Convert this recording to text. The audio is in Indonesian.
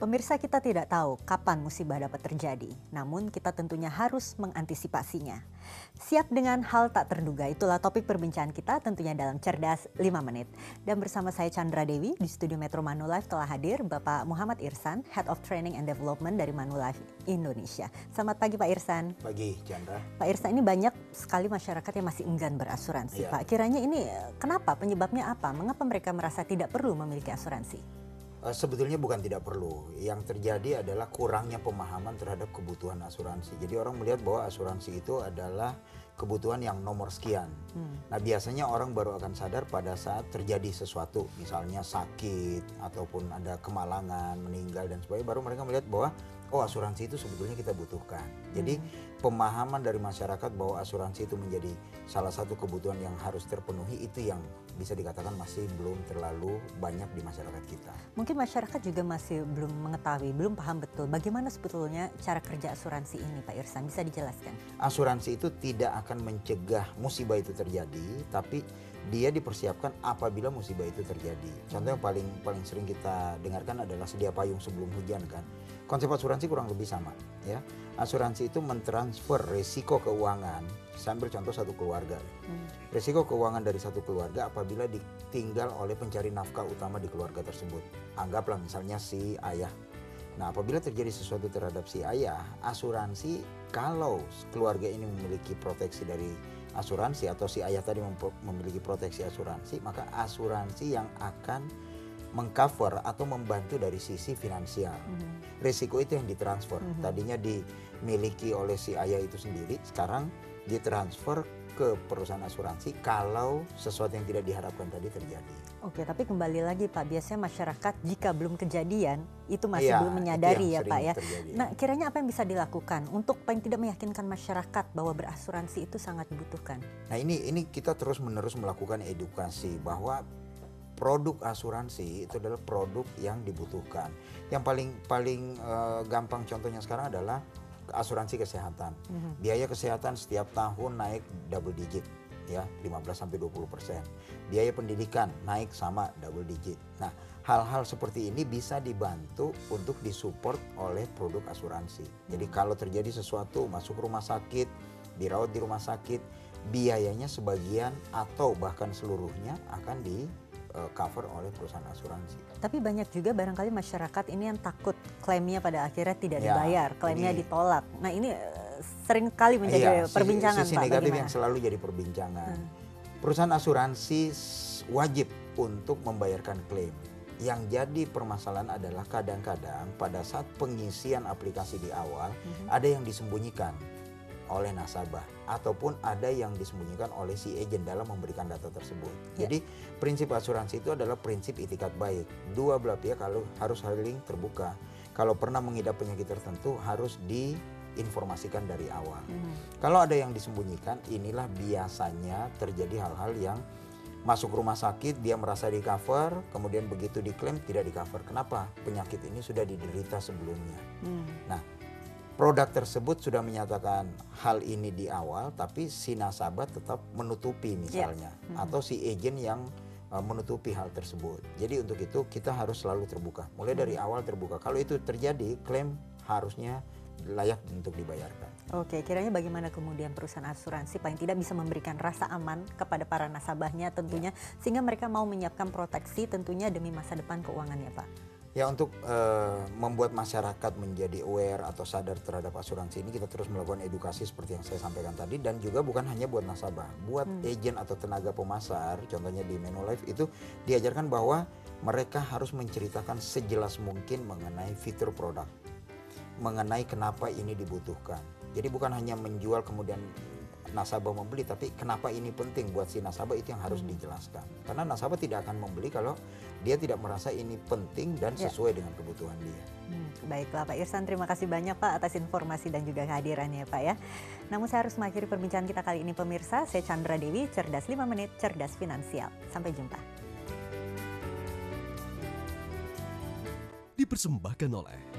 Pemirsa, kita tidak tahu kapan musibah dapat terjadi, namun kita tentunya harus mengantisipasinya. Siap dengan hal tak terduga, itulah topik perbincangan kita tentunya dalam Cerdas 5 Menit. Dan bersama saya Chandra Dewi, di studio Metro Manulife telah hadir Bapak Muhammad Irsan, Head of Training and Development dari Manulife Indonesia. Selamat pagi Pak Irsan. Pagi Chandra. Pak Irsan, ini banyak sekali masyarakat yang masih enggan berasuransi Pak. Kiranya ini kenapa, penyebabnya apa? Mengapa mereka merasa tidak perlu memiliki asuransi? Sebetulnya bukan tidak perlu. Yang terjadi adalah kurangnya pemahaman terhadap kebutuhan asuransi. Jadi orang melihat bahwa asuransi itu adalah kebutuhan yang nomor sekian. Nah biasanya orang baru akan sadar pada saat terjadi sesuatu. Misalnya sakit ataupun ada kemalangan, meninggal dan sebagainya. Baru mereka melihat bahwa oh asuransi itu sebetulnya kita butuhkan. Jadi pemahaman dari masyarakat bahwa asuransi itu menjadi salah satu kebutuhan yang harus terpenuhi, itu yang bisa dikatakan masih belum terlalu banyak di masyarakat kita. Mungkin masyarakat juga masih belum mengetahui, belum paham betul bagaimana sebetulnya cara kerja asuransi ini Pak Irsan, bisa dijelaskan? Asuransi itu tidak akan mencegah musibah itu terjadi, tapi dia dipersiapkan apabila musibah itu terjadi. Contoh yang paling sering kita dengarkan adalah sedia payung sebelum hujan kan. Konsep asuransi kurang lebih sama ya. Asuransi itu mentransfer risiko keuangan, sambil contoh satu keluarga. Risiko keuangan dari satu keluarga apabila ditinggal oleh pencari nafkah utama di keluarga tersebut. Anggaplah misalnya si ayah. Nah apabila terjadi sesuatu terhadap si ayah, asuransi kalau keluarga ini memiliki proteksi dari asuransi atau si ayah tadi memiliki proteksi asuransi, maka asuransi yang akan mengcover atau membantu dari sisi finansial. Risiko itu yang ditransfer. Tadinya dimiliki oleh si ayah itu sendiri, sekarang ditransfer ke perusahaan asuransi kalau sesuatu yang tidak diharapkan tadi terjadi. Oke, tapi kembali lagi Pak, biasanya masyarakat jika belum kejadian itu masih belum menyadari ya Pak ya. Terjadi. Nah kiranya apa yang bisa dilakukan untuk paling tidak meyakinkan masyarakat bahwa berasuransi itu sangat dibutuhkan? Nah ini kita terus menerus melakukan edukasi bahwa produk asuransi itu adalah produk yang dibutuhkan. Yang paling gampang contohnya sekarang adalah asuransi kesehatan. Biaya kesehatan setiap tahun naik double digit ya, 15-20%. Biaya pendidikan naik sama double digit. Nah, hal-hal seperti ini bisa dibantu untuk disupport oleh produk asuransi. Jadi kalau terjadi sesuatu, masuk rumah sakit, dirawat di rumah sakit, biayanya sebagian atau bahkan seluruhnya akan di cover oleh perusahaan asuransi. Tapi banyak juga barangkali masyarakat ini yang takut klaimnya pada akhirnya tidak dibayar, klaimnya ditolak. Nah ini sering kali menjadi perbincangan sisi Pak. Negatif bagaimana? yang selalu jadi perbincangan. Perusahaan asuransi wajib untuk membayarkan klaim. Yang jadi permasalahan adalah kadang-kadang pada saat pengisian aplikasi di awal ada yang disembunyikan oleh nasabah ataupun ada yang disembunyikan oleh si agen dalam memberikan data tersebut. Jadi prinsip asuransi itu adalah prinsip itikat baik. Dua belah pihak harus saling terbuka. Kalau pernah mengidap penyakit tertentu harus diinformasikan dari awal. Kalau ada yang disembunyikan, inilah biasanya terjadi hal-hal yang masuk rumah sakit dia merasa di cover, kemudian begitu diklaim tidak di cover. Kenapa? Penyakit ini sudah diderita sebelumnya. Nah, produk tersebut sudah menyatakan hal ini di awal, tapi si nasabah tetap menutupi misalnya, atau si agen yang menutupi hal tersebut. Jadi untuk itu kita harus selalu terbuka, mulai dari awal terbuka. Kalau itu terjadi, klaim harusnya layak untuk dibayarkan. Oke, kiranya bagaimana kemudian perusahaan asuransi paling tidak bisa memberikan rasa aman kepada para nasabahnya tentunya, sehingga mereka mau menyiapkan proteksi tentunya demi masa depan keuangannya Pak? Ya untuk membuat masyarakat menjadi aware atau sadar terhadap asuransi ini kita terus melakukan edukasi seperti yang saya sampaikan tadi, dan juga bukan hanya buat nasabah, buat agen atau tenaga pemasar, contohnya di Manulife itu diajarkan bahwa mereka harus menceritakan sejelas mungkin mengenai fitur produk, mengenai kenapa ini dibutuhkan. Jadi bukan hanya menjual kemudian nasabah membeli, tapi kenapa ini penting buat si nasabah itu yang harus dijelaskan. Karena nasabah tidak akan membeli kalau dia tidak merasa ini penting dan sesuai dengan kebutuhan dia. Baiklah Pak Irsan, terima kasih banyak Pak atas informasi dan juga kehadirannya Pak ya. Namun saya harus mengakhiri perbincangan kita kali ini pemirsa. Saya Chandra Dewi, Cerdas 5 Menit, Cerdas Finansial. Sampai jumpa. Dipersembahkan oleh